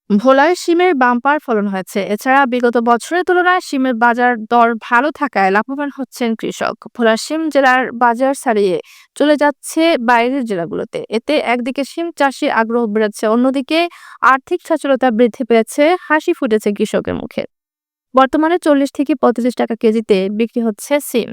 ভোলায় শিমের বাম্পার ফলন হয়েছে। এছাড়া বিগত বছরের তুলনায় শিমের বাজার দর ভালো থাকায় লাভবান হচ্ছেন কৃষক। ভোলার শিম জেলার বাজার ছাড়িয়ে চলে যাচ্ছে বাইরের জেলাগুলোতে। এতে একদিকে শিম চাষির আগ্রহ বেড়েছে, অন্যদিকে আর্থিক সচ্ছলতা বৃদ্ধি পেয়েছে, হাসি ফুটেছে কৃষকের মুখে। বর্তমানে 40 থেকে 45 টাকা কেজিতে বিক্রি হচ্ছে সিম।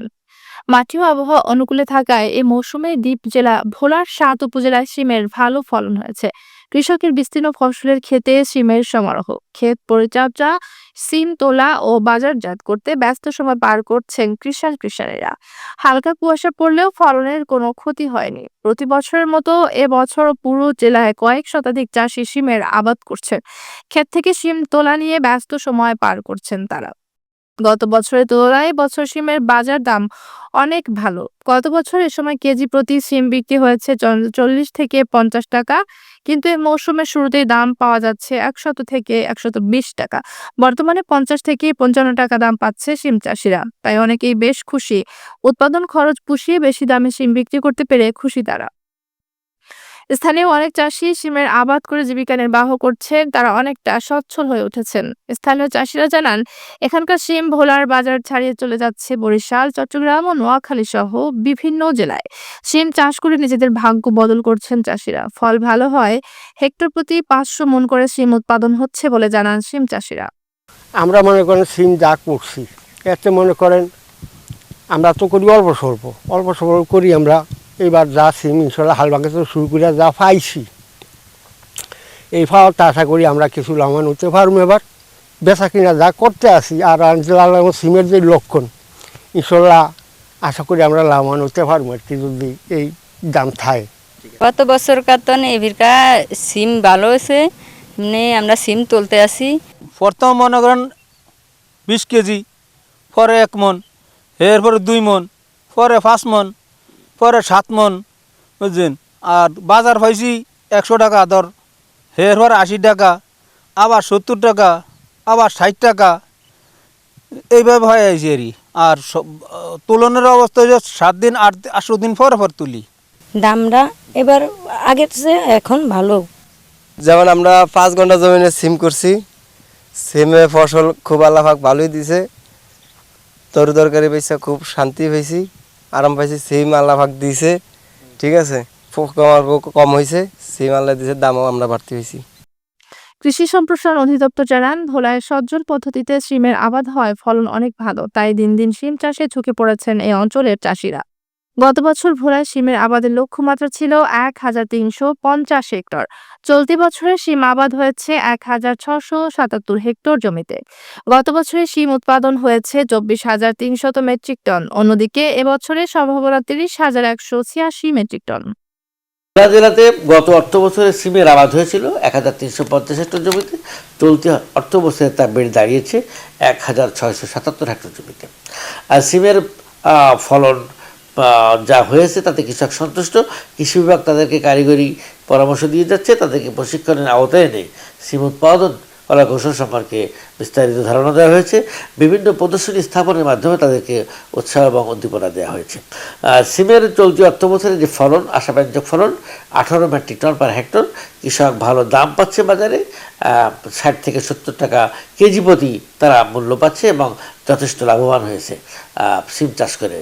মাটি ও আবহাওয়া অনুকূলে থাকায় এই মৌসুমে দ্বীপ জেলা ভোলার ৭ উপজেলায় সিমের ভালো ফলন হয়েছে। কৃষকের বিস্তীর্ণ ফসলের ক্ষেতে সিমের সমারোহ। ক্ষেত পরিচর্যা, সিম তোলা ও বাজারজাত করতে ব্যস্ত সময় পার করছেন কৃষানেরা। হালকা কুয়াশা পড়লেও ফলনের কোনো ক্ষতি হয়নি। প্রতি বছরের মতো এবছরও পুরো জেলায় কয়েক শতাধিক চাষি সিমের আবাদ করছেন। ক্ষেত থেকে সিম তোলা নিয়ে ব্যস্ত সময় পার করছেন তারা। গত বছরের তুলনায় এবছর শিমের বাজার দাম অনেক ভালো। গত বছর এ সময় কেজি প্রতি শিম বিক্রি হয়েছে 40 থেকে 50 টাকা, কিন্তু এই মৌসুমের শুরুতেই দাম পাওয়া যাচ্ছে 100 থেকে 120 টাকা। বর্তমানে 50 থেকে 55 টাকা দাম পাচ্ছে শিম চাষিরা, তাই অনেকেই বেশ খুশি। উৎপাদন খরচ পুষিয়ে বেশি দামে শিম বিক্রি করতে পেরে খুশি তারা। স্থানীয় অনেক চাষী শিমের আবাদ করে জীবিকা নির্বাহ করছেন, তারা অনেকটা সচ্ছল হয়ে উঠেছেন। স্থানীয় চাষিরা জানান, এখানকার শিম ভোলার বাজার ছাড়িয়ে চলে যাচ্ছে বরিশাল, চট্টগ্রাম ও নোয়াখালী সহ বিভিন্ন জেলায়। শিম চাষ করে নিজেদের ভাগ্য বদল করছেন চাষিরা। ফল ভালো হয়, হেক্টর প্রতি 500 মণ করে শিম উৎপাদন হচ্ছে বলে জানান শিম চাষিরা। আমরা মনে করেন সিম যা করছি এতে মনে করেন আমরা তো করি অল্প স্বল্প করি আমরা। এবার যা সিম ইনশাল্লাহ হাল ভাঙতে শুরু করে যা পাইছি, এই ফাওয়ারটা আশা করি আমরা কিছু লাভবান হতে পারবো। এবার বেচা কিনা যা করতে আসি আর সিমের যে লক্ষণ, ইনশাল্লাহ আশা করি আমরা লাভবান হতে পারবো আর কি, যদি এই দাম থাকে। গত বছর কাতন এভিরকা সিম ভালো হয়েছে, এমনি আমরা সিম তুলতে আসি। প্রথম মনে করেন 20 কেজি, পরে 1 মণ, এরপরে 2 মণ, পরে 5 মণ, পরে 7 মণ, বুঝছেন। আর বাজার পাইছি 100 টাকা দর, এরপরে 80 টাকা, আবার 70 টাকা, আবার 60 টাকা, এইভাবে হয়ে আছে এরই। আর তুলনের অবস্থা হচ্ছে 7 দিন 8 দিন পর তুলি। দামটা এবার আগের চেয়ে এখন ভালো। যেমন আমরা 5 ঘন্টা জমিনে সিম করছি, সিমে ফসল খুব আল্লাহাক ভালোই দিছে। তরকারি পাইছে, খুব শান্তি পাইছি, আরাম পাইছি। সিম আল্লাহাক দিছে, ঠিক আছে, কম হয়েছে, সিম আল্লাহ দিছে, দামও আমরা বাড়তি হয়েছি। কৃষি সম্প্রসারণ অধিদপ্তর জানান, ভোলায় সজ্জল পদ্ধতিতে শিমের আবাদ হয়, ফলন অনেক ভালো, তাই দিন দিন শিম চাষে ঝুঁকে পড়েছেন এই অঞ্চলের চাষিরা। গত বছর ভোলায় শিমের আবাদের লক্ষ্যমাত্রা ছিল 1350 হেক্টর। চলতি বছরে শিম আবাদ হয়েছে 1677 হেক্টর জমিতে। গত বছরে শিম উৎপাদন হয়েছে 24,300 মেট্রিক টন। অন্যদিকে এবছরে সম্ভাবনা 30,186 মেট্রিক টন। জেলা জেলাতে গত অর্থ বছরে সিমের আবাদ হয়েছিল 1350 হেক্টর জমিতে। চলতি অর্থ বছরে তা বেড়ে দাঁড়িয়েছে 1677 হেক্টর জমিতে। আর সিমের ফলন যা হয়েছে তাতে কৃষক সন্তুষ্ট। কৃষি বিভাগ তাদেরকে কারিগরি পরামর্শ দিয়ে যাচ্ছে, তাদেরকে প্রশিক্ষণের আওতায় এনে সিম উৎপাদন কলা কৌশল সম্পর্কে বিস্তারিত ধারণা দেওয়া হয়েছে। বিভিন্ন প্রদর্শনী স্থাপনের মাধ্যমে তাদেরকে উৎসাহ এবং উদ্দীপনা দেওয়া হয়েছে। সিমের চলতি অর্থ বছরে যে ফলন, আশাব্যঞ্জক ফলন 18 মেট্রিক টন পার হেক্টর। কৃষক ভালো দাম পাচ্ছে বাজারে, 60 থেকে 70 টাকা কেজি প্রতি তারা মূল্য পাচ্ছে এবং যথেষ্ট লাভবান হয়েছে সিম চাষ করে।